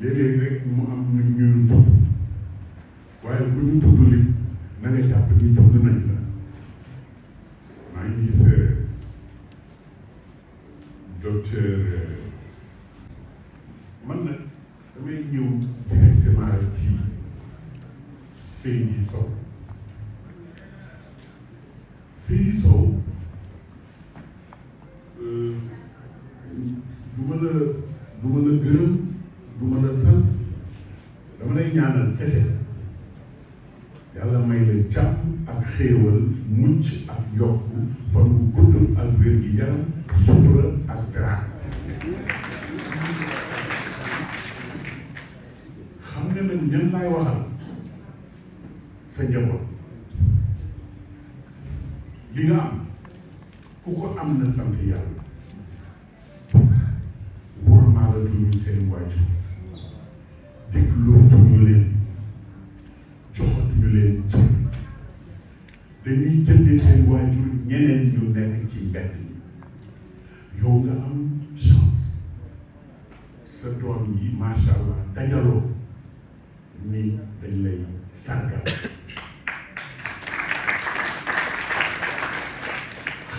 léeg-léeg rek mu am ñu ñu tudd waaye bu ñu tudd li na nga jàpp ni tudd nañ la maa ngi gis docteur man nag damay ñëw directement ci Seydi Sow Seydi Sow du ma la gërëm du ma la sant dama lay ñaanal kese yàlla may la jàmm ak xéewal mucc ak yokku fan bu gudd ak wér gi yaram sutura ak dara xam nga nag ñan laay waxal sa njaboot li nga am ku ko am na sant yàlla wormaalatuñu seen waajur déglootuñu leen joxatuñu leen cër dañuy jëndee seen waajur ñeneen ñu nekk ci mbedd mi yow nga am chance sa doom yi macha allah dajaloo ni dañ lay sargal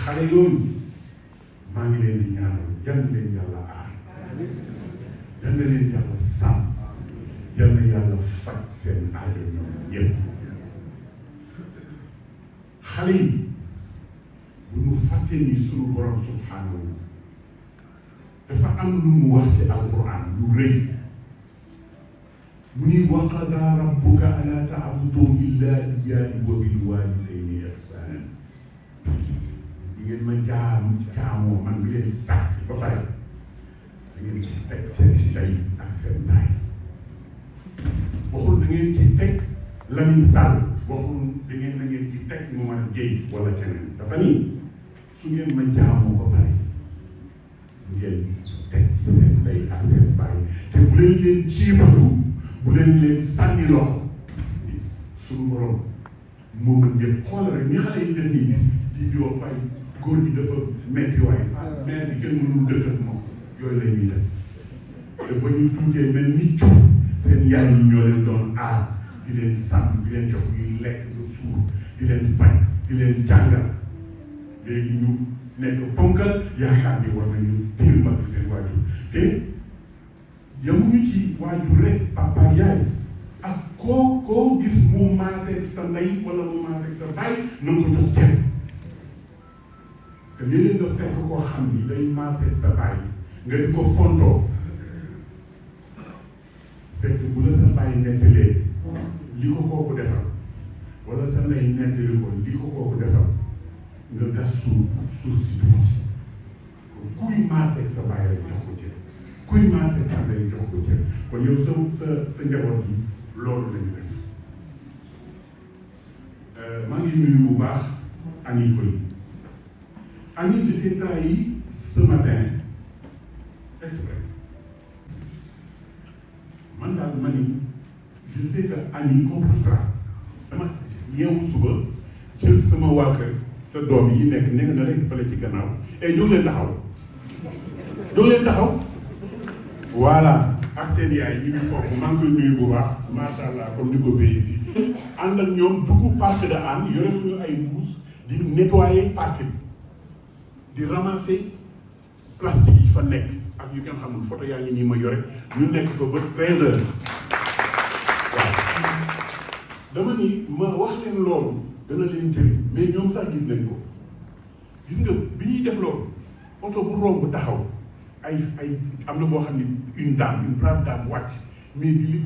xale yooyu maa ngi leen di ñaanal yal na leen yàlla aar yal na leen yàlla sàmm yal na yàlla faj seen aajo ñoom ñëpp xale yi bu ñu fàtte ni sunu borom subhanahu dafa am lu mu wax ci alquran lu rëy mu ni wa qadaa rabbuka alaa ta'budu illaa iyyaahu wa bil waalidayni ihsaanan ngeen ma jaamoo man bi leen sàkk ba pare da ngeen ci teg seen ndey ak seen baay waxul da ngeen ci teg Lamine Sall waxul da ngeen ci teg Momar Gueye wala keneen dafa nii su ngeen ma jaamoo ba pare ngeen teg ci seen ndey ak seen baay te bu leen leen ciibatu bu leen leen sànni loxo suñu borom moo mën ñëpp xoolal rek ni xale yi def nii di wax fay góor gi dafa metti waaye maire bi kenn mënul dëkk ak moom yooyu la ñuy def te ba ñu tuutee mel ni cuub seen yaay yi ñoo leen doon aar di leen sàmm di leen jox ñuy lekk ba suur di leen faj di leen jàngal léegi ñu nekk ponkal yaakaar ni war nañu téye mag seen waajur te yamuñu ci waajur rek papa yaay ak koo gis mu maaseeg sa ndey wala mu maaseeg sa baay na nga ko jox ceeb parce que léeg-léeg nga fekk koo xam ni day maaseeg sa baay nga di ko fontoo fekk bu la sa baay nettalee li ko kooku defal wala sa ndey nettali ko li ko kooku defal nga gas suuf si tuuti kuy maaseeg sa baay rek jox ko ceeb kuy maaseeg sa ndey jox ko ceeb kon yow sa njaboot yi loolu lañu def maa ngi nuyu bu baax Annie Coly Annie j'étais trahi ce matin exprès man daal ma ni je sais que Annie comprendra dama yeewu suba jël sama waa kër sa doom yi nekk na rek fële ci gannaaw et jóg leen taxaw voilà ak seen yaay ñu ngi foofu maa ngi koy nuyu bu baax macha allah comme ni ko béy bi ànd ak ñoom dugg parc de Hann yore suñu ay mbuus di nettoyer parc bi di ramasser plastique yi fa nekk ak yu ngeen xamul photo yaa ngi nii ma yore ñu nekk fa ba 13 heures waaw dama ni ma wax leen loolu dana leen jëriñ mais ñoom sax gis nañ ko gis nga bi ñuy def loolu oto bu romb taxaw ay am na boo xam ne une brave dame wàcc mais di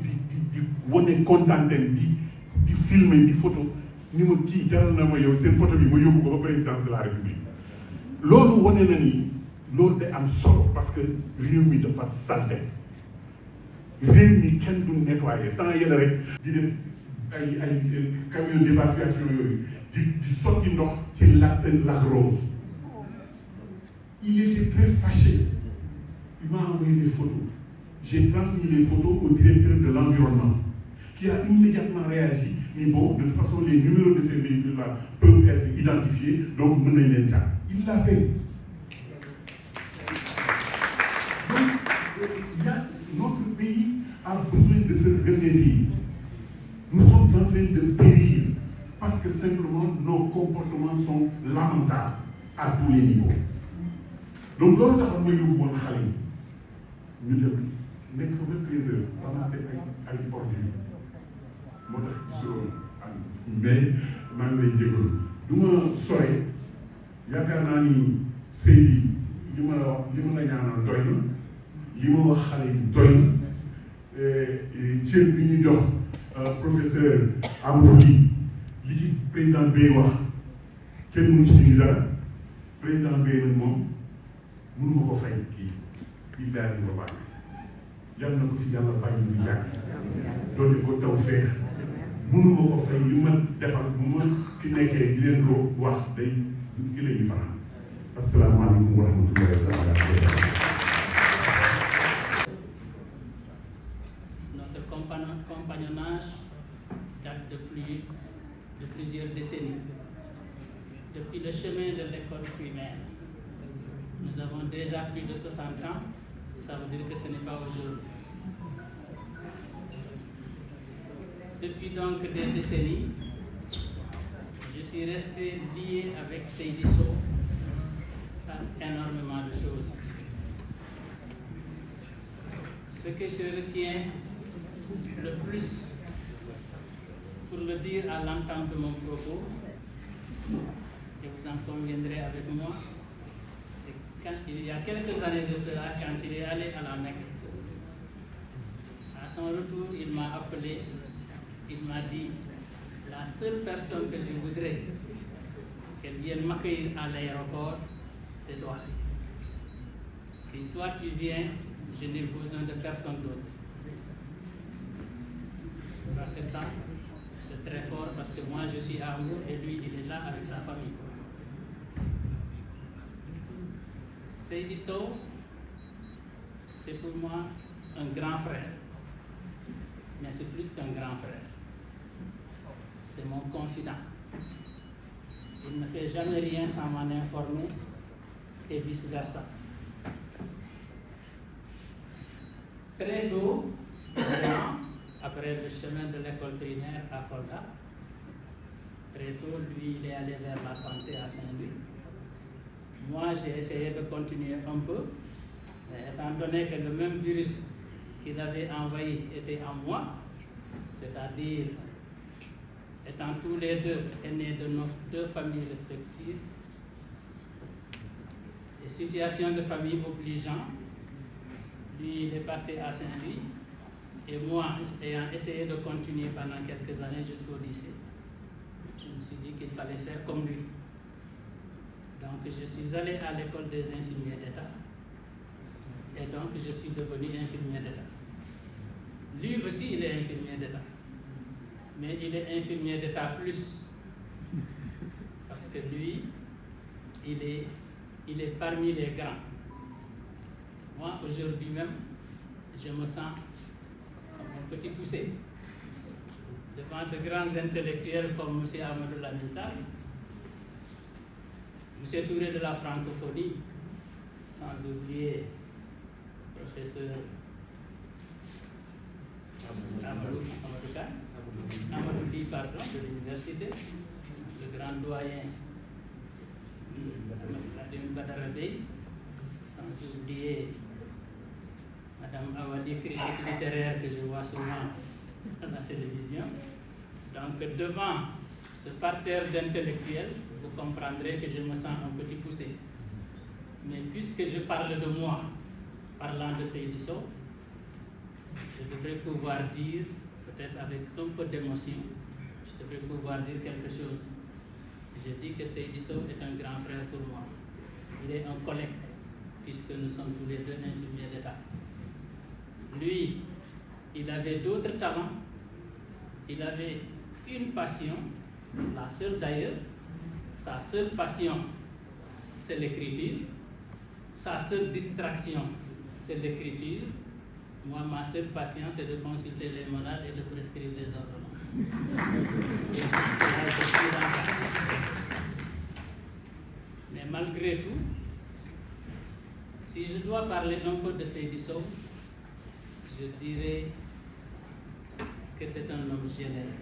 wane kontaanteen di filmer di photo ni ma kii jaral na ma yow seen photo bi ma yóbbu ko ba présidence de la république loolu wane na ni loolu day am solo parce que réew mi dafa salte réew mi kenn du nettoyer temps yële rek di def ay camion d'évacuation yooyu di sotti ndox ci lac Rose il était très fâché il m'a envoyé des photos j'ai transmis les photos au directeur de l'environnement qui a immédiatement réagi mais bon de toute façon les numéros de ces véhicules là peuvent être identifiés donc mën nañ leen jàpp il l'a fait donc notre pays a besoin de se ressaisir nous sommes en train de périr parce que simplement nos comportements sont lamentables à tous les niveaux donc loolu taxoon ma yóbbu woon xale yi ñu dem nekk fa ba 13 heures ramasser ay ordures moo tax gisuloo am mais maa ngi lay jégalu du ma sore yaakaar naa ni Seydi li ma la ñaanal doy na li ma wax xale yi doy na cër bi ñu jox professeur Amadou li ci président Bey wax kenn mënu ci dindi dara président Bey nag moom mënu ma ko fay kii daal di ko baax yàlla na ko fi yàlla bàyyi ñu yàgg doole ko taw feex mënu ma ko fay li ma defal bu ma fi nekkee di leen ko wax day fi la ñu fanaan asalaamaaleykum wa rahmatullahi wa barakatuh. Notre compagnonnage date de plusieurs décennies. Depuis le chemin de l'école primaire, nous avons déjà plus de 60 ans, ça veut dire que ce n'est pas aujourd'hui. Depuis donc des décennies, je suis resté lié avec Seydi Sow à énormément de choses. Ce que je retiens le plus, pour le dire à l'entente de mon propos, et vous en conviendrez avec moi, c'est quand il y a quelques années de cela, quand il est allé à la Mecque. À son retour, il m'a appelé, il m'a dit, la seule personne que je voudrais qu'elle vienne m'accueillir à l'aéroport, c'est toi. Si toi tu viens, je n'ai besoin de personne d'autre. Je crois que ça, c'est très fort parce que moi je suis à Hambourg et lui il est là avec sa famille. Seydi Sow, c'est pour moi un grand frère, mais c'est plus qu'un grand frère. C'est mon confident. Il ne fait jamais rien sans m'en informer et vice-versa. Très tôt, après le chemin de l'école primaire à Kolda, très tôt, lui, il est allé vers la santé à Saint-Louis. Moi, j'ai essayé de continuer un peu, mais étant donné que le même virus qu'il avait envahi était en moi, c'est-à-dire étant tous les deux aînés de nos deux familles respectives, et situation de famille obligeant, lui il est parti à Saint-Louis, et moi ayant essayé de continuer pendant quelques années jusqu'au lycée, je me suis dit qu'il fallait faire comme lui. Donc je suis allé à l'école des infirmiers d'État, et donc je suis devenu infirmier d'État. Lui aussi il est infirmier d'État, mais il est infirmier d'État plus, parce que lui, il est parmi les grands. Moi, aujourd'hui même, je me sens comme un petit poussé devant de grands intellectuels comme M. Amadou Lamine Sall, M. Touré de la francophonie, sans oublier le professeur Amadou Ly, pardon, de l'université, le grand doyen Mme Badara Bey, sans oublier Mme Awadi, critique littéraire que je vois souvent à la télévision. Donc devant ce parterre d'intellectuels, vous comprendrez que je me sens un petit poussé. Mais puisque je parle de moi, parlant de Seydou Sow, je devrais pouvoir dire, peut-être avec un peu d'émotion, je devrais pouvoir dire quelque chose. Je dis que Seydou Sow est un grand frère pour moi. Il est un collègue, puisque nous sommes tous les deux infirmiers d'État. Lui, il avait d'autres talents, il avait une passion, la seule d'ailleurs. Sa seule passion, c'est l'écriture. Sa seule distraction, c'est l'écriture. Moi, ma seule passion, c'est de consulter les malades et de prescrire des ordonnances. Mais malgré tout, si je dois parler un peu de Seydou Sow, je dirais que c'est un homme généreux.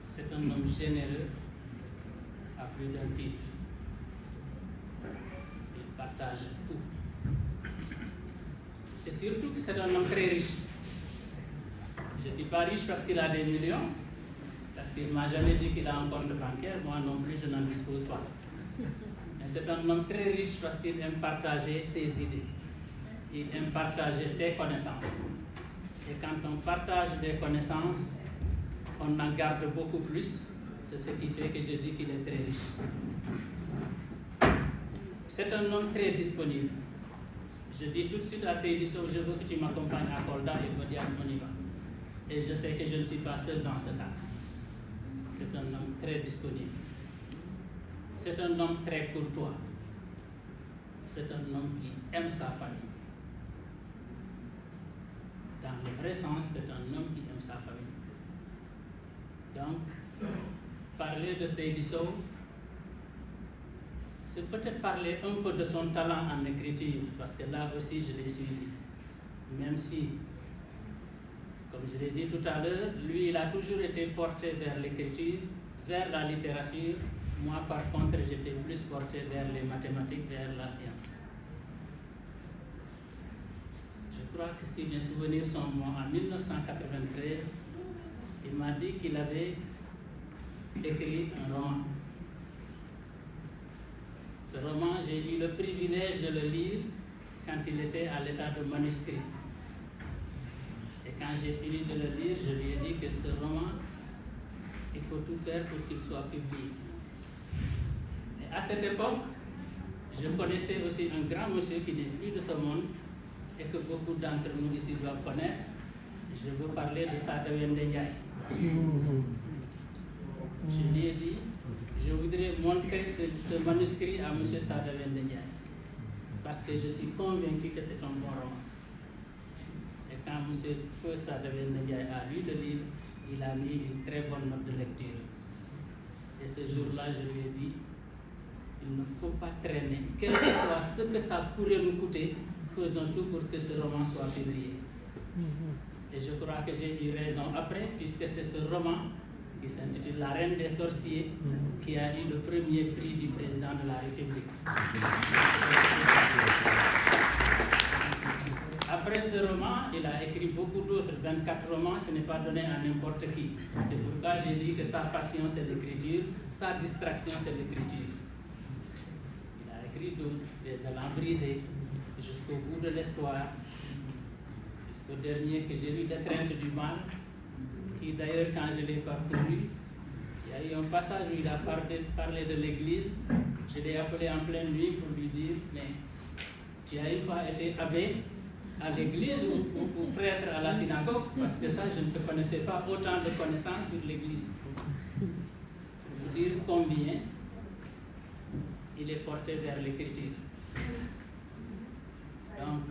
C'est un homme généreux à plus d'un titre. Il partage tout. Et surtout, c'est un homme très riche. Je ne dis pas riche parce qu'il a des millions, parce qu'il ne m'a jamais dit qu'il a un compte bancaire, moi non plus, je n'en dispose pas. Mais c'est un homme très riche parce qu'il aime partager ses idées. Il aime partager ses connaissances. Et quand on partage des connaissances, on en garde beaucoup plus. C'est ce qui fait que je dis qu'il est très riche. C'est un homme très disponible. Je dis tout de suite à Seydou Sow, je veux que tu m'accompagnes à Kolda, il me dit on y va. Et je sais que je ne suis pas seul dans ce cas. C'est un homme très disponible. C'est un homme très courtois. C'est un homme qui aime sa famille. Dans le vrai sens, c'est un homme qui aime sa famille. Donc, parler de Seydou Sow, c'est peut-être parler un peu de son talent en écriture, parce que là aussi je l'ai suivi. Même si, comme je l'ai dit tout à l'heure, lui il a toujours été porté vers l'écriture, vers la littérature. Moi par contre j'étais plus porté vers les mathématiques, vers la science. Je crois que si mes souvenirs sont bons, en 1993, il m'a dit qu'il avait écrit un roman. Ce roman, j'ai eu le privilège de le lire quand il était à l'état de manuscrit. Et quand j'ai fini de le lire, je lui ai dit que ce roman, il faut tout faire pour qu'il soit publié. Et à cette époque, je connaissais aussi un grand monsieur qui n'est plus de ce monde et que beaucoup d'entre nous ici doivent connaître. Je veux parler de Sadawende Ndiaye. Je lui ai dit, je voudrais montrer ce manuscrit à M. Sadawende Ndiaye parce que je suis convaincu que c'est un bon roman. Et quand M. Feu Sadawende Ndiaye a lu le livre, il a mis une très bonne note de lecture. Et ce jour-là, je lui ai dit, il ne faut pas traîner. Quel que soit ce que ça pourrait nous coûter, faisons tout pour que ce roman soit publié. Et je crois que j'ai eu raison après, puisque c'est ce roman qui s'intitule La Reine des Sorciers qui a eu le premier prix du président de la République. après ce roman, il a écrit beaucoup d'autres, 24 romans, ce n'est pas donné à n'importe qui. C'est pourquoi j'ai dit que sa passion c'est l'écriture, sa distraction c'est l'écriture. Il a écrit des élans brisés, jusqu'au bout de l'histoire, jusqu'au dernier que j'ai lu, L'étreinte du mal, qui d'ailleurs quand je l'ai parcouru, il y a eu un passage où il a parlé de l'église. Je l'ai appelé en pleine nuit pour lui dire, mais tu as une fois été abbé à l'église ou prêtre à la synagogue, parce que ça, je ne te connaissais pas autant de connaissances sur l'église. Pour vous dire combien il est porté vers l'écriture. Donc,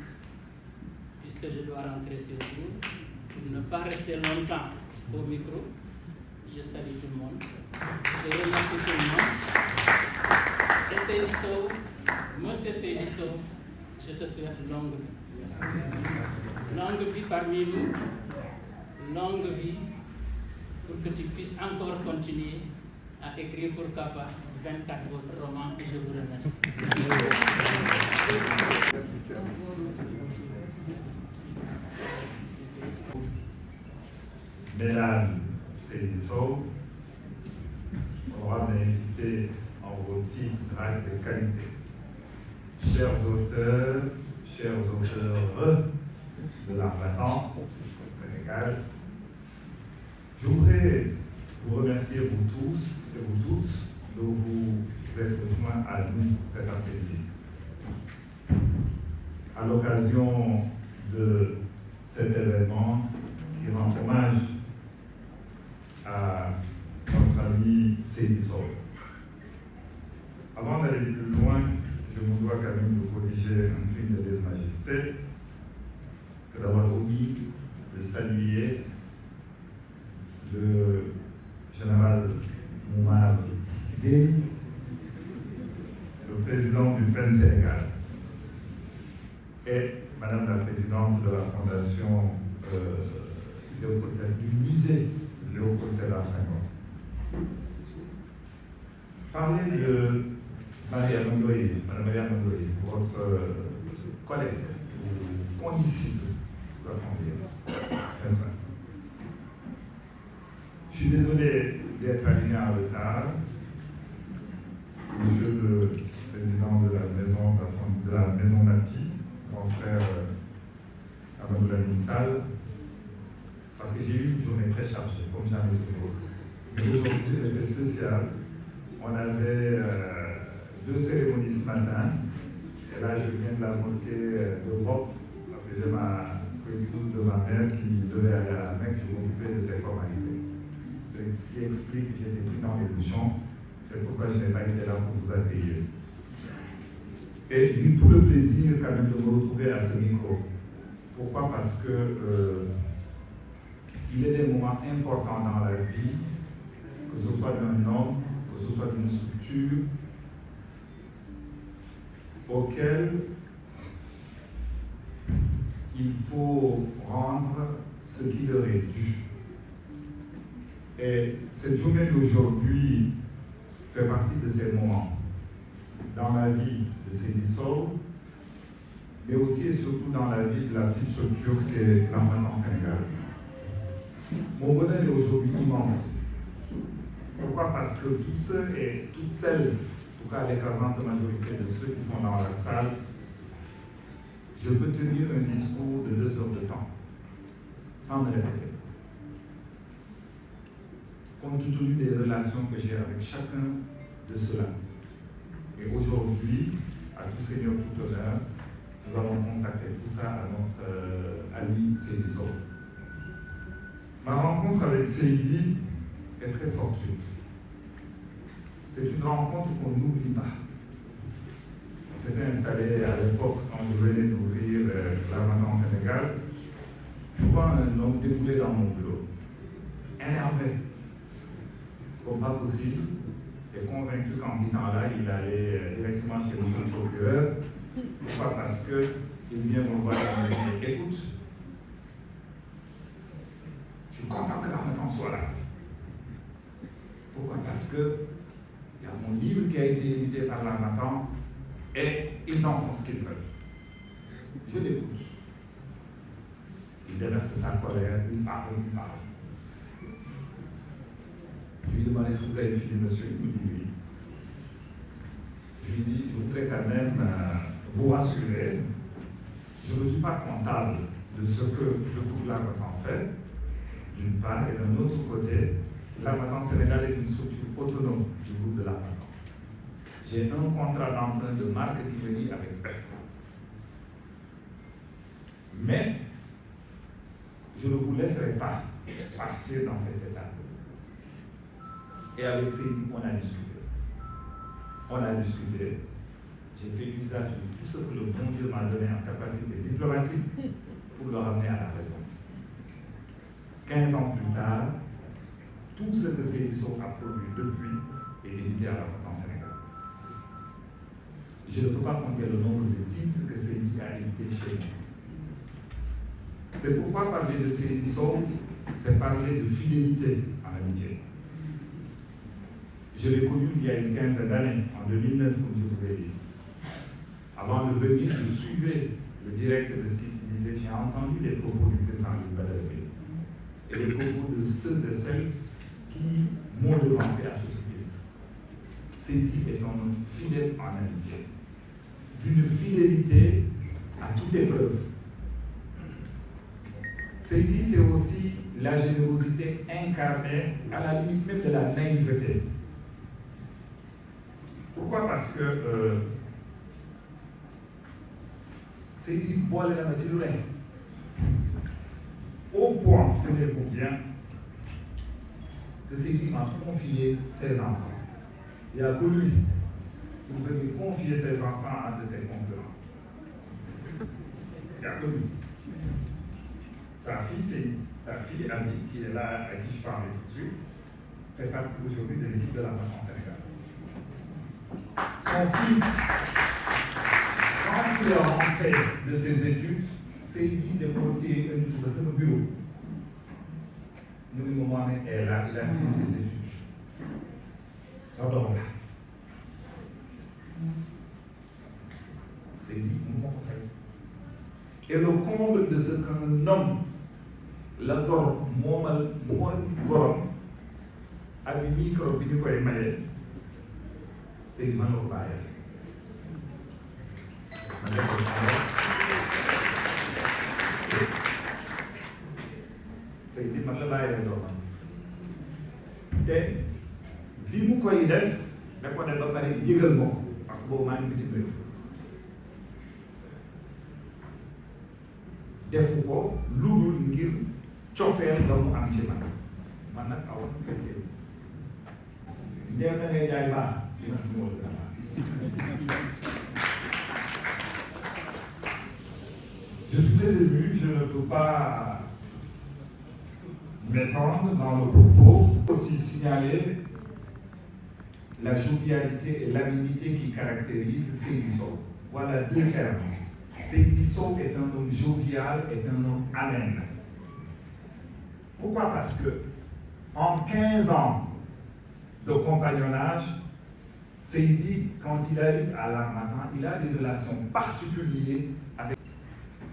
puisque je dois rentrer sur vous, pour ne pas rester longtemps au micro, je salue tout le monde. Je remercie tout le monde. Et Seydou, monsieur Seydou, je te souhaite longue vie. Longue vie parmi nous, longue vie pour que tu puisses encore continuer à écrire pourquoi pas 24 autres romans et je vous remercie. Mesdames, Seydou, honorable invité en vos titres, grades et qualités. Chers auteurs de l'Harmattan, Sénégal, je voudrais vous remercier vous tous et vous toutes de vous être joints à nous cet après-midi. À l'occasion de cet événement qui rend hommage à notre ami Seydou Sow. Avant d'aller plus loin, je me dois quand même de corriger un crime de lèse-majesté, c'est d'avoir omis de saluer le général Moumar Gueye, le président du PEN Sénégal, et Madame la présidente de la fondation du musée Léopold Sédar Senghor. Parler de Mariama Ndoye, Madame Mariama Ndoye, votre collègue ou condisciple, doit-on dire, n'est-ce pas? Je suis désolé d'être arrivé en retard. Monsieur le président de la maison NAPI, mon frère Amadou Lamine Sall, parce que j'ai eu une journée très chargée, comme jamais toujours. Mais aujourd'hui, c'était spécial. On avait 2 cérémonies ce matin, et là je viens de la mosquée d'Europe, parce que j'ai ma épouse de ma mère qui devait aller à la Mecque, je m'occupais de ces formalités. C'est ce qui explique que j'étais pris dans les bouchons, c'est pourquoi je n'ai pas été là pour vous accueillir. Et j'ai tout le plaisir quand même de me retrouver à ce micro. Pourquoi? Parce que il est des moments importants dans la vie, que ce soit d'un homme, que ce soit d'une structure, auquel il faut rendre ce qui leur est dû. Et cette journée d'aujourd'hui fait partie de ces moments dans la vie de Seydou Sow, mais aussi et surtout dans la vie de la petite structure qu'est l'Harmattan Sénégal. Mon bonheur est aujourd'hui immense. Pourquoi? Parce que tous ceux et toutes celles, en tout cas l'écrasante majorité de ceux qui sont dans la salle, je peux tenir un discours de 2 heures de temps, sans me répéter. Compte tenu des relations que j'ai avec chacun de ceux-là. Et aujourd'hui, à tout seigneur, tout honneur, nous allons consacrer tout ça à notre ami Seydou Sow. Ma rencontre avec Seydi est très fortuite. C'est une rencontre qu'on n'oublie pas. On s'était installé à l'époque quand je venais d'ouvrir l'Harmattan Sénégal. Je vois un homme déboulé dans mon bureau, énervé, comme pas possible, et convaincu qu'en quittant là, il allait directement chez le procureur. Pourquoi? Parce qu'il vient me voir et me dit, écoute, je suis content que l'Harmattan soit là. Pourquoi? Parce que il y a mon livre qui a été édité par l'Harmattan et ils en font ce qu'ils veulent. Je l'écoute. déverse sa colère une par une. Je lui demande est-ce que vous avez fini, monsieur? Il me dit oui. Je lui dis, je voudrais quand même vous rassurer, je ne suis pas comptable de ce que le groupe Larmatan fait, d'une part, et d'un autre côté, Larmatan Sénégal est une structure autonome du groupe de Larmatan. J'ai un contrat d'emprunt de marque qui me lie avec eux. Mais je ne vous laisserai pas partir dans cet état. Et avec Seydi, on a discuté. J'ai fait usage de tout ce que le bon Dieu m'a donné en capacité diplomatique pour le ramener à la raison. 15 ans plus tard, tout ce que Seydi Sow a produit depuis est édité à Larmatan Sénégal. Je ne peux pas compter le nombre de titres que Seydi a édité chez nous. C'est pourquoi parler de Seydi Sow, c'est parler de fidélité en amitié. Je l'ai connu il y a une quinzaine d'années, en 2009, comme je vous ai dit. Avant de venir, je suivais le direct de ce qui se disait. J'ai entendu les propos du président Louis Badalé et les propos de ceux et celles qui m'ont devancé à ce sujet. Seydi est un homme fidèle en amitié, d'une fidélité à toute épreuve. Seydi, c'est aussi la générosité incarnée à la limite même de la naïveté. Pourquoi? Parce que Seydi boole na ma ci lu ne. Au point, tenez-vous bien, que Seydi m'a confié ses enfants. Il n'y a que lui pour venir confier ses enfants à un de ses concurrents. Il n'y a que lui. Sa fille Annie, qui est là, à qui je parlais tout de suite, fait partie aujourd'hui de l'équipe de Larmatan Sénégal. Son fils, quand il est rentré de ses études, Seydi de côté de son bureau. Nous, Mohamed est là, il a fini ses études. Ça doit là. Seydi, mon frère. Et le comble de ce qu'un homme, la gor, moomal gorom, ak micro bi ñu koy maye, Seydi man la ko bàyyee. Seydi man la bàyyee doomam. te li mu koy def da ko def ba pare yëgal ma ko parce que boobu maa ngi bitim réew. defu ko lu dul ngir cofeel nga mu am ci man nag aw sa fay Seydi ndéem na ngay jaay baax dina fi moo gën a baax. Je suis très ému, je ne peux pas m'étendre dans le propos. Aussi signaler la jovialité et l'habilité qui caractérise Seydi Sow. Voilà deux termes. Seydi Sow est un homme jovial, est un homme amène. Pourquoi? Parce que en 15 ans de compagnonnage, Seydi, quand il arrive à Larmatan, il a des relations particulières avec.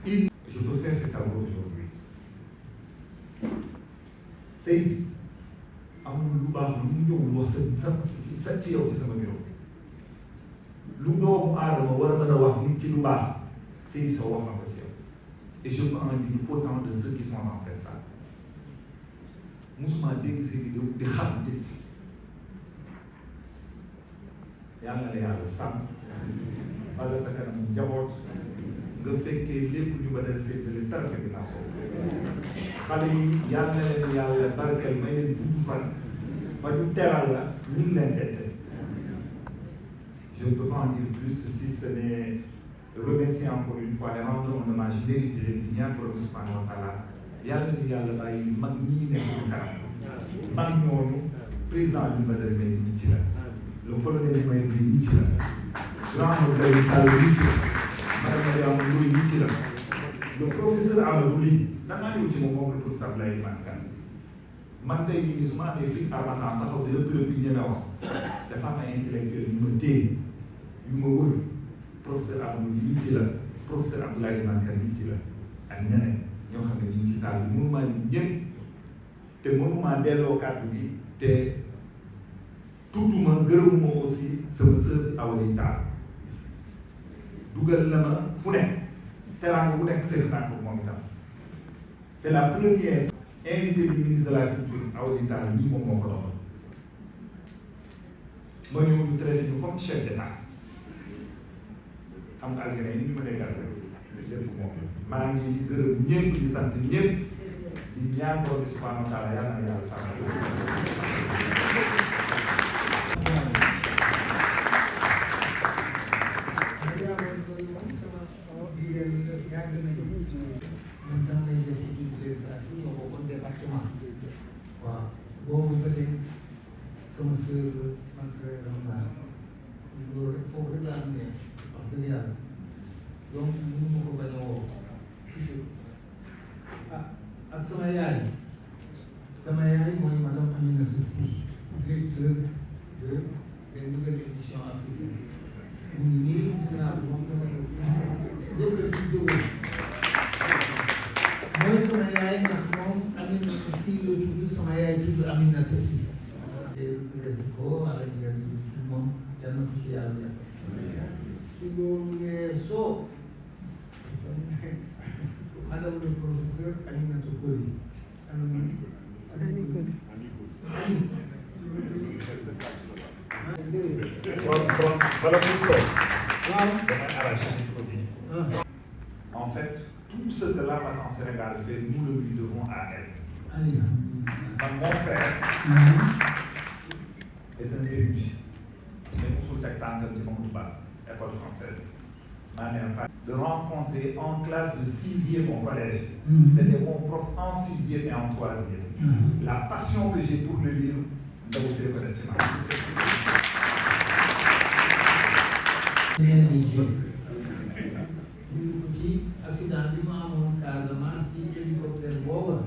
Je peux faire cet aveu aujourd'hui. Seydi, amul lu baax lu mu ñëwul wax sa ci yow ci sama bureau. Lu doomu aadama war a mën a wax nit ci lu baax, Seydi Sow wax na ko ci yow. Et je peux en dire autant de ceux qui sont dans cette salle. Musuma dégg Seydi di xam nit. Yàlla na la yàlla sàmm wala sa kanam njaboot nga fekkee lépp ñu ba dal séddale tara sa ginnaaw soo xale yi yàlla na leen yàlla barkeel may leen gudd fan ba ñu teral la ñu ngi leen tette. Je ne peux pas en dire plus si ce n'est remercier encore une fois et rendre un hommage mérité di ñaan borom subhanahu wa taala yàlla nañu yàlla bàyyi mag ñii nekk ci kanam mag ñooñu président bi Badara Mbaye ñi ci la le colonel Ismaïla Gueye ñi ci la grand Abdoulaye Sall ñi ci la madame Mariama Ndoye ñi ci la le professeur Amadou Ly danaa ñëw ci moom le professeur Abdoulaye man tey jii nii su ma amee fii Larmatan taxaw di rëbb bi ñeme wax dafa am ay intellectuel yu ma téye yu ma wër professeur Amadou Ly ñi ci la professeur Abdoulaye ñi ci la ak ñeneen ñoo xam ne ñu ngi ci Sall mënuma ñëpp te mënuma delloo kàddu gi te tudduma gërëmuma aussi sama sœur Awali Tall dugal na ma fu nekk teraanga bu nekk seen tànk moom itam c'est la première invité du ministre de la culture Awali Tall lii moom moo ko doxal ma ñëw ñu traité ñu comme chef d'état xam nga Algérie yi ñu ma nekkal lépp moom maa ngi gërëm ñëpp di sant ñëpp di ñaan borom bi subhanahu wa taala yàlla na yàlla sàmm man dama lay def étude de classe ñoo bokkoon département waaw boobu ba tey sama sœur man frère am naa loolu rek foofu rek laa am ne wax dëgg yàlla donc mënu ma ko bañ a woo ak sama yaay mooy madame Aminata Sy directeur de nouvelle édition africaine mu ngi nii gis naa ko moom dama yëkkati jógee mooy sama yaay ndax moom Aminata Sy la tudd sama yaay tudd Aminata Sy te ko avec moom yal na ko ci yàlla def su loolu weesoo madame le professeur Aminata Koli En fait, tout ce que l'Armatan Sénégal fait, nous le lui devons à elle. Mon frère est un érudit. Mais pour ce école française. Ma mère de rencontrer en classe de 6e au collège. C'était mon prof en 6e et en 3e. La passion que j'ai pour le livre, c'est le connaître. ci accident bi ma amoon Casamance ci hélicoptère booba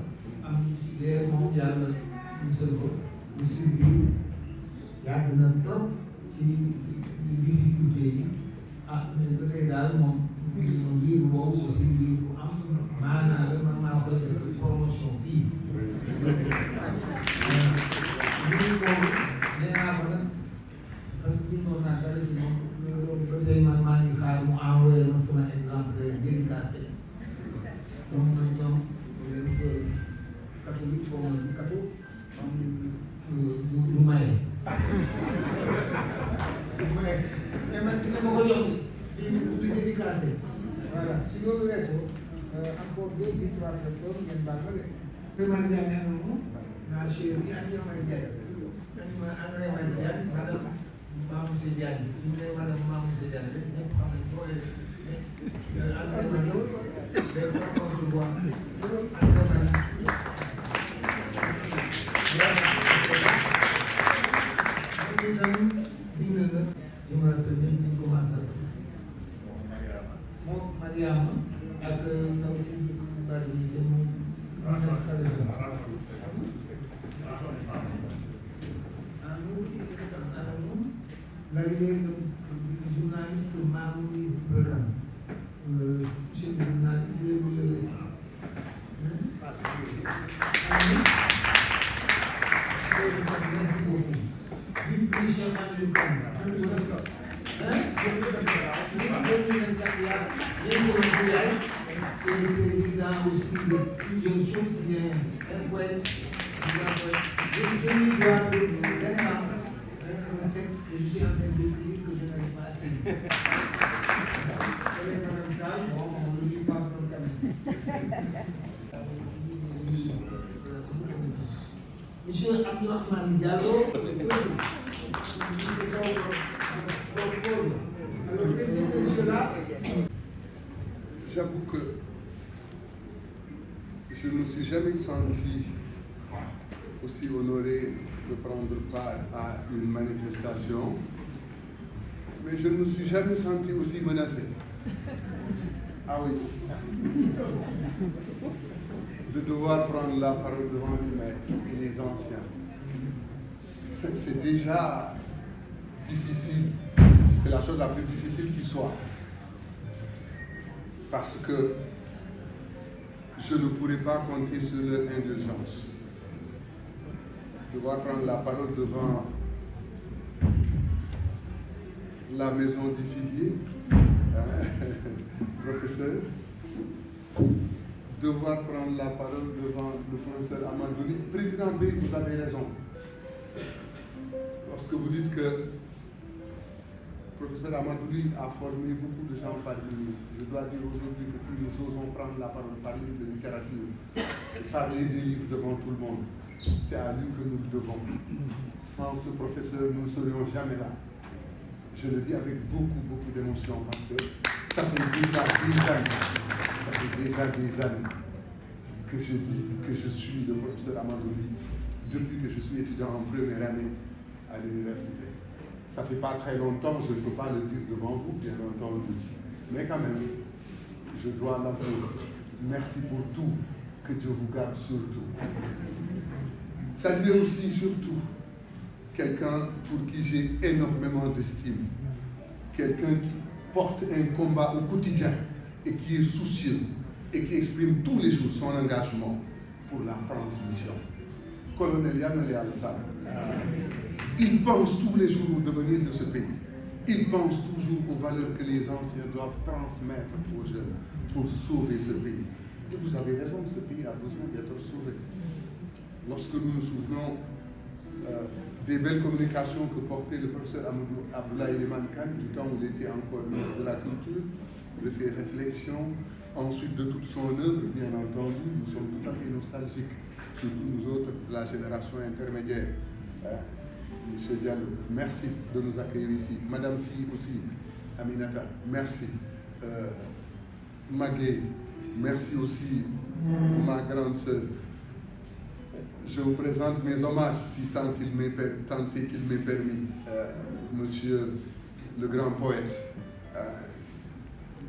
am leer moom yàlla musal ko musal bi yàgg na trop ci difficulté yi mais ba tey daal moom livre boobu aussi livre bu am maanaa la man maa koy def promotion fii livre boobu nee naa ko nag parce que bindoon naa dara ci moom loolu ba tey man maa ngi xaar mu envoyé ma sama exemple dédicacé donc man ñoom catholique boobu nag katu du maye mais man dina ma ko jox di dédicacé voilà si loolu weesoo encore 2 victoires de tour ngeen baal ma de Souleymane Ndiaye nee na moom naa chéri ak Souleymane Ndiaye dañu ma André Ndiaye madame Mamoussé Diagne su ñu nee madame Mamoussé Diagne rek ñëpp xam nañ ko André day rencontre bois je me rappelle même ni commencé moom Mariama ak ndaw si bari yi te moom l'arrivée du journaliste Mamoudou Bekam chez le journaliste merci beaucoup. Depuis Cheikh Aliou Kane le président aussi de plusieurs choses, il y a un poète, un texte que je suis en train d'écrire que je n'arrive pas à finir. Bon, on ne lit pas comme Monsieur Abdourahmane Diallo, j'avoue que je ne me suis jamais senti aussi honoré de prendre part à une manifestation, mais je ne me suis jamais senti aussi menacé. Ah oui. De devoir prendre la parole devant les maîtres et les anciens. C'est déjà difficile. C'est la chose la plus difficile qui soit. Parce que je ne pourrai pas compter sur leur indulgence. Devoir prendre la parole devant la maison du figuier, professeur, devoir prendre la parole devant le professeur Amandouli. Président B, vous avez raison. Lorsque vous dites que le professeur Amandouli a formé beaucoup de gens parmi nous, je dois dire aujourd'hui que si nous osons prendre la parole, parler de littérature, parler des livres devant tout le monde, c'est à lui que nous le devons. Sans ce professeur, nous ne serions jamais là. Je le dis avec beaucoup d'émotion parce que ça fait déjà des années que je dis que je suis le professeur Amandouli depuis que je suis étudiant en première année à l'université. Ça ne fait pas très longtemps, je ne peux pas le dire devant vous, bien entendu, mais quand même, je dois l'avouer. Merci pour tout, que Dieu vous garde surtout. Saluer aussi surtout quelqu'un pour qui j'ai énormément d'estime, quelqu'un qui porte un combat au quotidien et qui est soucieux et qui exprime tous les jours son engagement pour la transmission. Colonel Yann Al-Sal, il pense tous les jours au devenir de ce pays. Il pense toujours aux valeurs que les anciens doivent transmettre aux jeunes pour sauver ce pays. Et vous avez raison, ce pays a besoin d'être sauvé. Lorsque nous nous souvenons des belles communications que portait le professeur Abdoulaye Eliman Kane du temps où il était encore ministre de la Culture, de ses réflexions, ensuite de toute son œuvre, bien entendu, nous sommes tout à fait nostalgiques, surtout nous autres de la génération intermédiaire. Monsieur Diallo, merci de nous accueillir ici. Madame Si aussi, Aminata, merci. Magué, merci aussi, ma grande sœur. Je vous présente mes hommages, si tant qu'il m'est permis, monsieur le grand poète.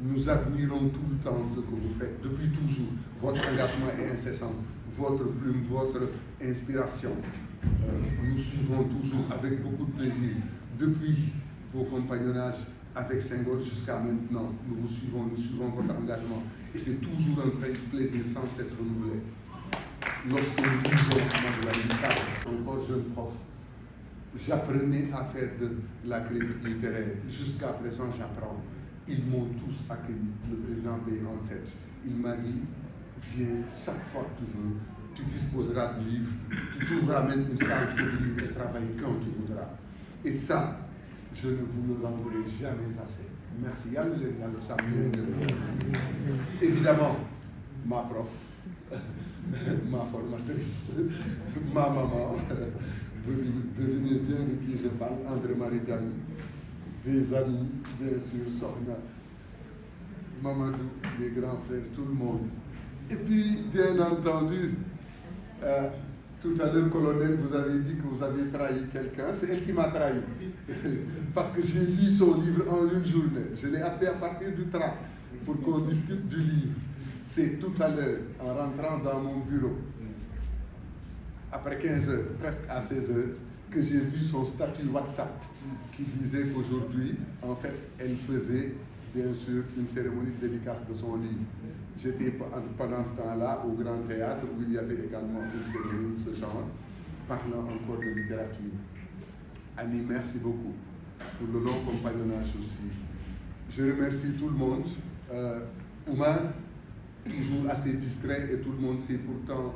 Nous admirons tout le temps ce que vous faites, depuis toujours. Votre engagement est incessant, votre plume, votre inspiration. Nous suivons toujours avec beaucoup de plaisir, depuis vos compagnonnages avec Senghor jusqu'à maintenant. Nous suivons votre engagement. Et c'est toujours un plaisir sans cesse renouvelé. Lorsque nous lisons encore jeune prof, j'apprenais à faire de la critique littéraire. Jusqu'à présent, j'apprends. Ils m'ont tous accueilli, le président B en tête. Il m'a dit, viens chaque fois que tu veux, tu disposeras de livres, tu trouveras même une salle pour lire et travailler quand tu voudras. Et ça, je ne vous le rendrai jamais assez. Merci. Évidemment, ma prof, ma formatrice, ma maman, vous devinez bien de qui je parle, André-Marie Diallo, des amis, bien sûr, Sohna, Mamadou, les grands frères, tout le monde. Et puis, bien entendu, tout à l'heure, colonel, vous avez dit que vous avez trahi quelqu'un. C'est elle qui m'a trahi. Parce que j'ai lu son livre en une journée. Je l'ai appelé à partir du train pour qu'on discute du livre. C'est tout à l'heure, en rentrant dans mon bureau, après 15 heures, presque à 16 heures, que j'ai vu son statut WhatsApp qui disait qu'aujourd'hui, en fait, elle faisait, bien sûr, une cérémonie de dédicace de son livre. J'étais pendant ce temps-là au Grand Théâtre où il y avait également une cérémonie de ce genre, parlant encore de littérature. Annie, merci beaucoup pour le long compagnonnage aussi. Je remercie tout le monde. Oumar, toujours assez discret et tout le monde sait pourtant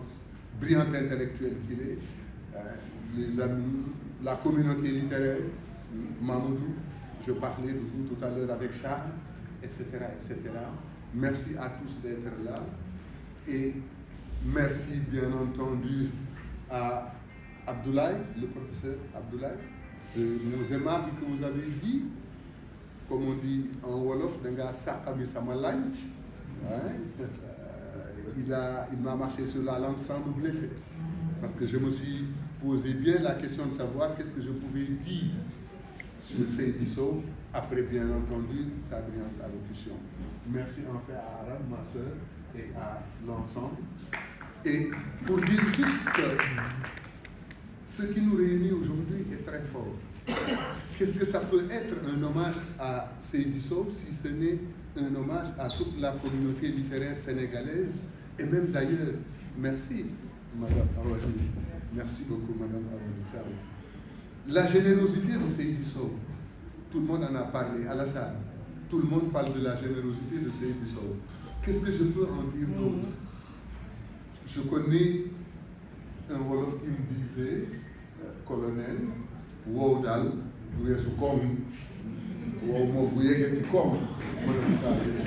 brillant intellectuel qu'il est. Les amis, la communauté littéraire, Mamoudou, je parlais de vous tout à l'heure avec Charles, etc., etc. Merci à tous d'être là et merci bien entendu à Abdoulaye, le professeur Abdoulaye, de nos aimables que vous avez dit, comme on dit en Wolof, il m'a marché sur la langue sans me blesser parce que je me suis posé bien la question de savoir qu'est-ce que je pouvais dire sur Seydi Sow après bien entendu sa brillante allocution. Merci en fait à Aram, ma soeur, et à l'ensemble. Et pour dire juste que ce qui nous réunit aujourd'hui est très fort. Qu'est-ce que ça peut être un hommage à Seydi Sow si ce n'est un hommage à toute la communauté littéraire sénégalaise Et même d'ailleurs, merci, Madame Awadi. Merci beaucoup, Madame Awadi. La générosité de Seydi Sow, tout le monde en a parlé à la salle. Tout le monde parle de la générosité de Seydi Sow. Qu'est-ce que je peux en dire d'autre? Je connais un Wolof qui me disait, colonel, wow dal, du weesu koom, wow moom bu yeggee ci koom, mënatu saa yëg.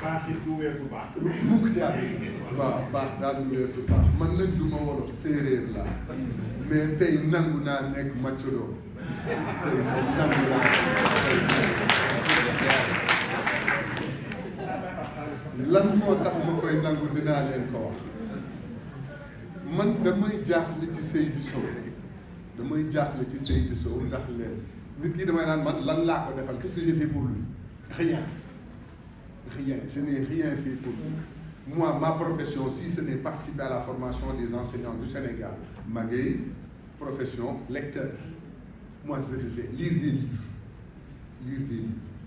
baax it du weesu baax. mukk ci baax daal du weesu baax. Man nag du ma Wolof, séeréer la mais tey nangu naa nekk macolo. tey nangu naa lan moo tax ma koy nangu dinaa leen ko wax. Man damay jaaxle ci Seydi Sow ndax leen nit ki damay naan man lan laa ko defal qu'est-ce que j'ai fait pour lui? Rien, je n'ai rien fait pour lui. Moi, ma profession, si ce n'est participer à la formation des enseignants du Sénégal, Magueye, profession lecteur. Moi, c'est ce que je fais, lire des livres.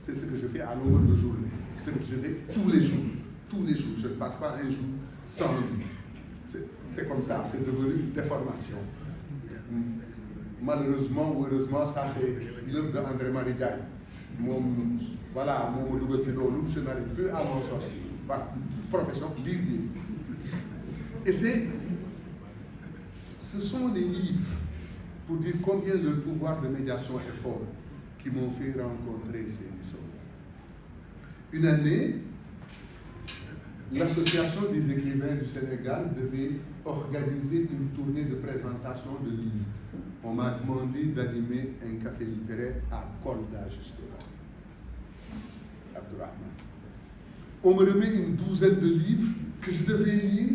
C'est ce que je fais à longueur de journée. C'est ce que je fais tous les jours. Je ne passe pas un jour sans lire. C'est comme ça, c'est devenu une déformation. Malheureusement ou heureusement, ça c'est l'œuvre d'André-Marie Diagne. Voilà, mon double loolu, je n'arrive plus à m'en sortir. Voilà, profession, lire des livres. Et ce sont des livres, pour dire combien le pouvoir de médiation est fort, qui m'ont fait rencontrer ces personnes. Une année, l'Association des écrivains du Sénégal devait organiser une tournée de présentation de livres. On m'a demandé d'animer un café littéraire à Kolda, justement. Abdourahmane. On me remet une douzaine de livres que je devais lire,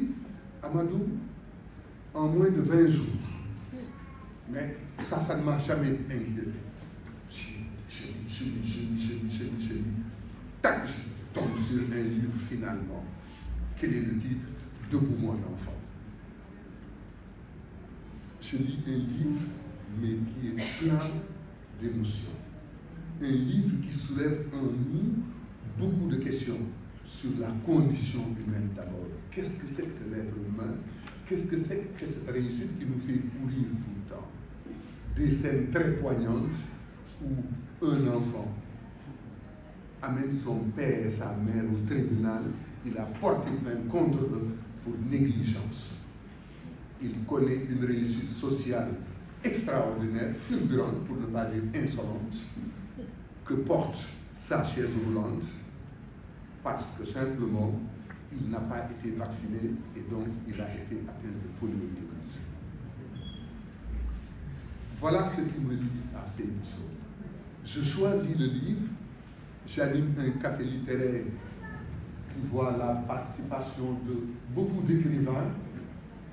Amadou, en moins de 20 jours. Mais ça ne m'a jamais inquiété. Je lis. Tac, je tombe sur un livre finalement. Quel est le titre? Debout mon enfant. Je lis un livre, mais qui est plein d'émotions. Un livre qui soulève en nous beaucoup de questions sur la condition humaine d'abord. Qu'est-ce que c'est que l'être humain? Qu'est-ce que c'est que cette réussite qui nous fait courir tout le temps? Des scènes très poignantes où un enfant amène son père et sa mère au tribunal, il a porté plainte contre eux pour négligence. Il connaît une réussite sociale extraordinaire, fulgurante, pour ne pas dire insolente, que porte sa chaise roulante, parce que simplement, il n'a pas été vacciné et donc il a été atteint de poliomyélite. Voilà ce qui me lie à Seydi Sow. Je choisis le livre, j'anime un café littéraire qui voit la participation de beaucoup d'écrivains.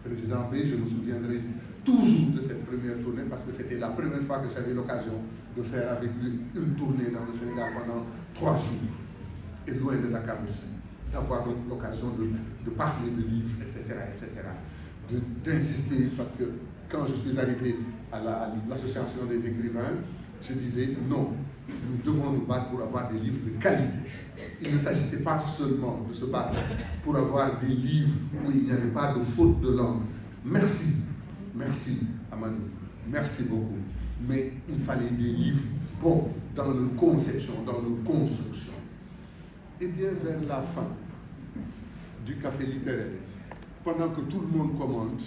Président B, je me souviendrai toujours de cette première tournée parce que c'était la première fois que j'avais l'occasion de faire avec lui une tournée dans le Sénégal pendant 3 jours, et loin de Dakar aussi, d'avoir donc l'occasion de parler de livres, etc., d'insister, parce que quand je suis arrivé à l'association des écrivains, je disais non, nous devons nous battre pour avoir des livres de qualité. Il ne s'agissait pas seulement de se battre pour avoir des livres où il n'y avait pas de faute de langue. Merci Amanou, merci beaucoup. Mais il fallait des livres bons dans leur conception, dans leur construction. Et bien vers la fin du café littéraire, pendant que tout le monde commente,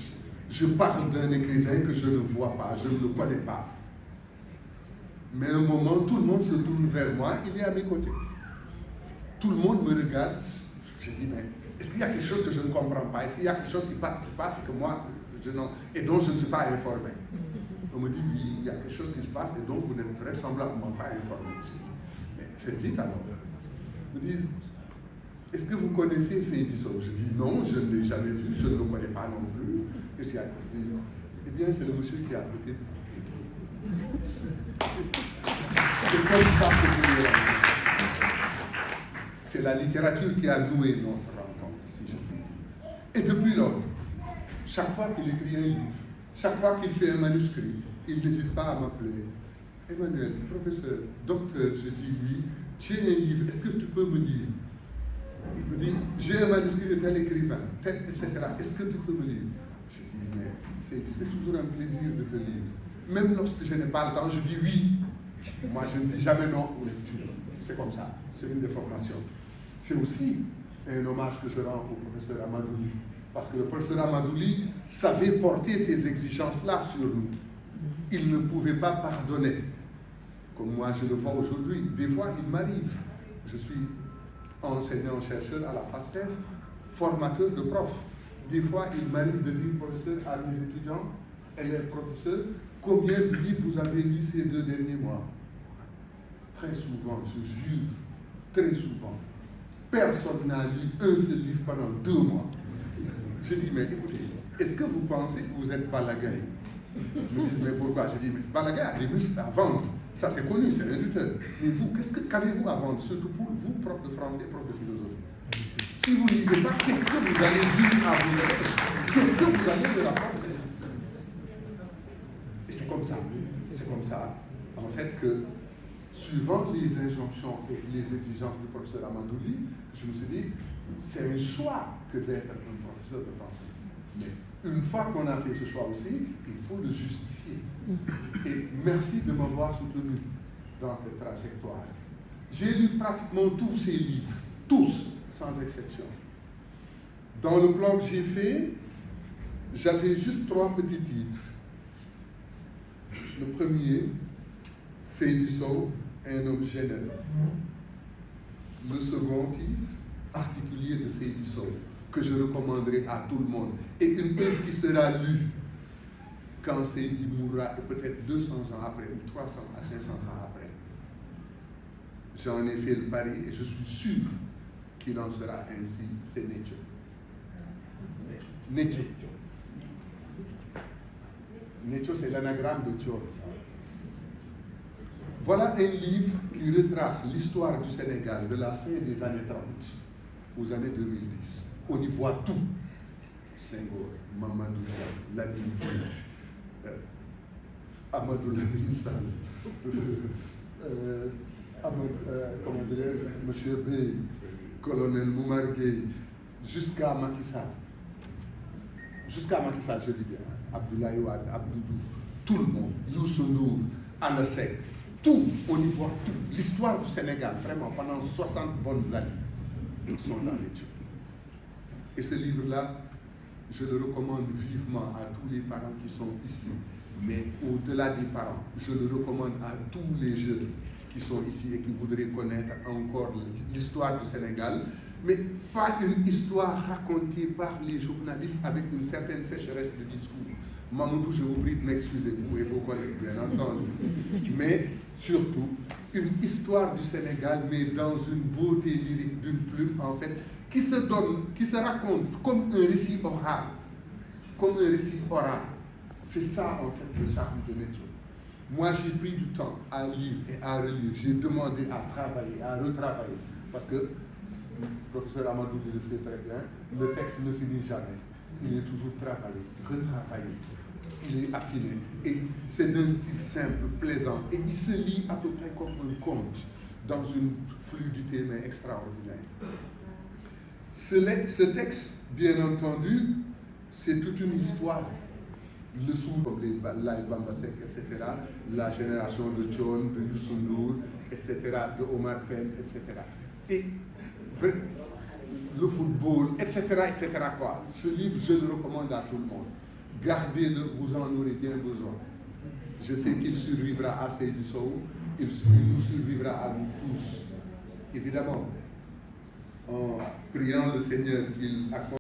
je parle d'un écrivain que je ne vois pas, je ne le connais pas. Mais à un moment, tout le monde se tourne vers moi, il est à mes côtés. Tout le monde me regarde, je dis, mais est-ce qu'il y a quelque chose que je ne comprends pas? Est-ce qu'il y a quelque chose qui se passe et que moi, et dont je ne suis pas informé? On me dit, oui, il y a quelque chose qui se passe et dont vous n'êtes vraisemblablement pas informé. Mais faites vite alors. Ils me disent, est-ce que vous connaissez Seydi Sow? Je dis, non, je ne l'ai jamais vu, je ne le connais pas non plus. Qu'est-ce qu'il y a? Eh bien, c'est le monsieur qui a côté. C'est comme ça que c'est la littérature qui a noué notre rencontre, si je puis dire. Et depuis lors, chaque fois qu'il écrit un livre, chaque fois qu'il fait un manuscrit, il n'hésite pas à m'appeler. Emmanuel, professeur, docteur, je dis oui, j'ai un livre, est-ce que tu peux me dire? Il me dit, j'ai un manuscrit de tel écrivain, tel, etc. Est-ce que tu peux me lire? Je dis, mais c'est toujours un plaisir de te lire. Même lorsque je n'ai pas le temps, je dis oui. Moi, je ne dis jamais non aux lectures. C'est comme ça, c'est une déformation. C'est aussi un hommage que je rends au professeur Amadouli. Parce que le professeur Amadouli savait porter ces exigences-là sur nous. Il ne pouvait pas pardonner. Comme moi, je le vois aujourd'hui. Des fois, il m'arrive. Je suis enseignant-chercheur à la FASTEF, formateur de profs. Des fois, il m'arrive de dire, professeur, à mes étudiants, élèves professeurs, combien de livres vous avez lu ces 2 derniers mois? Très souvent, je jure, très souvent. Personne n'a lu un seul livre pendant 2 mois. Je dis, mais écoutez, est-ce que vous pensez que vous êtes Balaguer? Ils me disent, mais pourquoi? Je dis, mais Balaguer a des muscles à vendre. Ça, c'est connu, c'est un lutteur. Mais vous, qu'avez-vous à vendre? Surtout pour vous, prof de français, prof de philosophie. Si vous ne lisez pas, qu'est-ce que vous allez dire à vos élèves? Qu'est-ce que vous allez leur apprendre? Et c'est comme ça, en fait, que suivant les injonctions et les exigences du professeur Amadouli, je me suis dit, c'est un choix que d'être un professeur de français. Mais une fois qu'on a fait ce choix aussi, il faut le justifier. Et merci de m'avoir soutenu dans cette trajectoire. J'ai lu pratiquement tous ces livres, tous, sans exception. Dans le plan que j'ai fait, j'avais juste 3 petits titres. Le premier, Seydou Sow, un homme généreux. Le second titre, particulier de Seydou Sow, que je recommanderai à tout le monde. Et une œuvre qui sera lue quand Seydou mourra, et peut-être 200 ans après, ou 300 à 500 ans après. J'en ai fait le pari et je suis sûr qu'il en sera ainsi, c'est Nietzsche. Nietzsche. Nietzsche, c'est l'anagramme de Thion. Voilà un livre qui retrace l'histoire du Sénégal de la fin des années 30 aux années 2010. On y voit tout. Senghor, Mamadou Dia, Lamine Dia, Amadou Lamine Sall, comment dirais-je, Monsieur Bey, colonel Moumar Gueye, jusqu'à Macky Sall. Jusqu'à Macky Sall, je dis bien. Abdoulaye Wade, Abdou Diouf, tout le monde, Youssou Ndour, Anna Seck, tout, on y voit tout. L'histoire du Sénégal, vraiment, pendant 60 bonnes années, sont dans les choses. Et ce livre-là, je le recommande vivement à tous les parents qui sont ici. Mais au-delà des parents, je le recommande à tous les jeunes qui sont ici et qui voudraient connaître encore l'histoire du Sénégal, mais pas une histoire racontée par les journalistes avec une certaine sécheresse de discours. Mamadou, je vous prie de m'excuser, vous et vos collègues, bien entendu. Mais surtout, une histoire du Sénégal, mais dans une beauté lyrique d'une plume, en fait, qui se raconte comme un récit oral. Comme un récit oral. C'est ça, en fait, le charme de Nietzsche. Moi, j'ai pris du temps à lire et à relire. J'ai demandé à travailler, à retravailler. Parce que, le professeur Amadou le sait très bien, le texte ne finit jamais. Il est toujours travaillé, retravaillé. Il est affiné. Et c'est d'un style simple, plaisant. Et il se lit à peu près comme un conte, dans une fluidité mais extraordinaire. Ce texte, bien entendu, c'est toute une histoire. Le sous, comme les Laye Bambasek, etc., la génération de Thion, de Youssou Ndour, etc., de Omar Pène, etc. Et le football, etc., etc. quoi. Ce livre, je le recommande à tout le monde. Gardez-le, vous en aurez bien besoin. Je sais qu'il survivra à Seydou Sow, il nous survivra à nous tous. Évidemment, en priant le Seigneur qu'il accorde